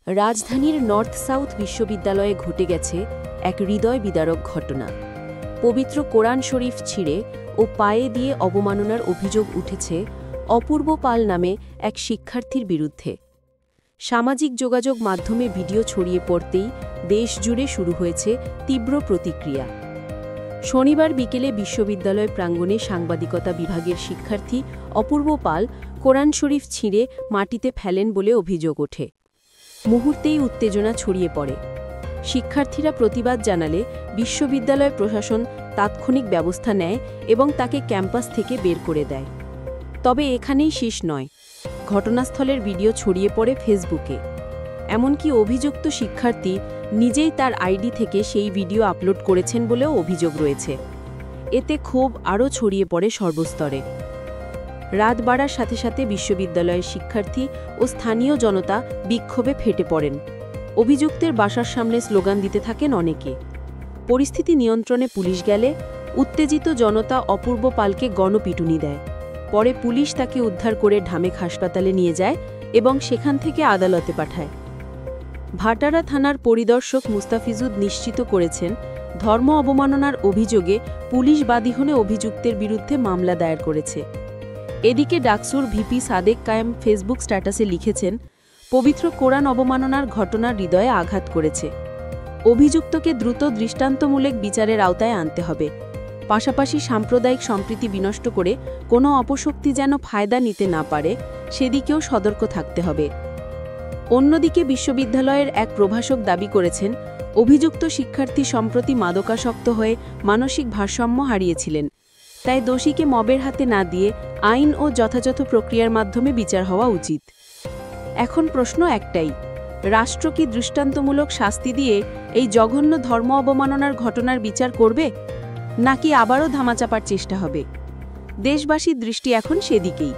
রাজধানীর north south বিশ্ববিদ্যালয়ে ঘটে গেছে এক হৃদয় বিদারক ঘটনা। পবিত্র কোরআন শরীফ ছিঁড়ে ও পায়ে দিয়ে অবমাননার অভিযোগ উঠেছে অপূর্ব পাল নামে এক শিক্ষার্থীর বিরুদ্ধে। সামাজিক যোগাযোগ মাধ্যমে ভিডিও ছড়িয়ে পড়তেই দেশজুড়ে শুরু হয়েছে তীব্র প্রতিক্রিয়া। শনিবার বিকেলে বিশ্ববিদ্যালয় প্রাঙ্গণে সাংবাদিকতা বিভাগের শিক্ষার্থী অপূর্ব পাল কোরআন শরীফ ছিঁড়ে মাটিতে ফেলেন বলে অভিযোগ ওঠে। মুহূর্তেই উত্তেজনা ছড়িয়ে পড়ে। শিক্ষার্থীরা প্রতিবাদ জানালে বিশ্ববিদ্যালয় প্রশাসন তাৎক্ষণিক ব্যবস্থা নেয় এবং তাকে ক্যাম্পাস থেকে বের করে দেয়। তবে এখানেই শেষ নয়। ঘটনাস্থলের ভিডিও ছড়িয়ে পড়ে ফেসবুকে। এমনকি অভিযুক্ত শিক্ষার্থী নিজেই তার আইডি থেকে সেই ভিডিও আপলোড করেছেন বলেও অভিযোগ রয়েছে। এতে ক্ষোভ আরও ছড়িয়ে পড়ে সর্বস্তরে। রাত বাড়ার সাথে সাথে বিশ্ববিদ্যালয়ের শিক্ষার্থী ও স্থানীয় জনতা বিক্ষোভে ফেটে পড়েন। অভিযুক্তের বাসার সামনে স্লোগান দিতে থাকেন অনেকে। পরিস্থিতি নিয়ন্ত্রণে পুলিশ গেলে উত্তেজিত জনতা অপূর্ব পালকে গণপিটুনি দেয়। পরে পুলিশ তাকে উদ্ধার করে ঢামেক হাসপাতালে নিয়ে যায় এবং সেখান থেকে আদালতে পাঠায়। ভাটারা থানার পরিদর্শক মুস্তাফিজুদ নিশ্চিত করেছেন, ধর্ম অবমাননার অভিযোগে পুলিশ বাদী হয়ে অভিযুক্তের বিরুদ্ধে মামলা দায়ের করেছে। এদিকে ডাকসুর ভিপি সাদেক কায়েম ফেসবুক স্ট্যাটাসে লিখেছেন, পবিত্র কোরআন অবমাননার ঘটনা হৃদয়ে আঘাত করেছে। অভিযুক্তকে দ্রুত দৃষ্টান্তমূলক বিচারের আওতায় আনতে হবে। পাশাপাশি সাম্প্রদায়িক সম্প্রীতি বিনষ্ট করে কোনো অপশক্তি যেন ফায়দা নিতে না পারে সেদিকেও সতর্ক থাকতে হবে। অন্যদিকে বিশ্ববিদ্যালয়ের এক প্রভাষক দাবি করেছেন, অভিযুক্ত শিক্ষার্থী সম্প্রতি মাদকাসক্ত হয়ে মানসিক ভারসাম্য হারিয়েছিলেন। তাই দোষীকে মবের হাতে না দিয়ে আইন ও যথাযথ প্রক্রিয়ার মাধ্যমে বিচার হওয়া উচিত। এখন প্রশ্ন একটাই, রাষ্ট্র কি দৃষ্টান্তমূলক শাস্তি দিয়ে এই জঘন্য ধর্ম অবমাননার ঘটনার বিচার করবে, নাকি আবারও ধামাচাপার চেষ্টা হবে? দেশবাসীর দৃষ্টি এখন সেদিকেই।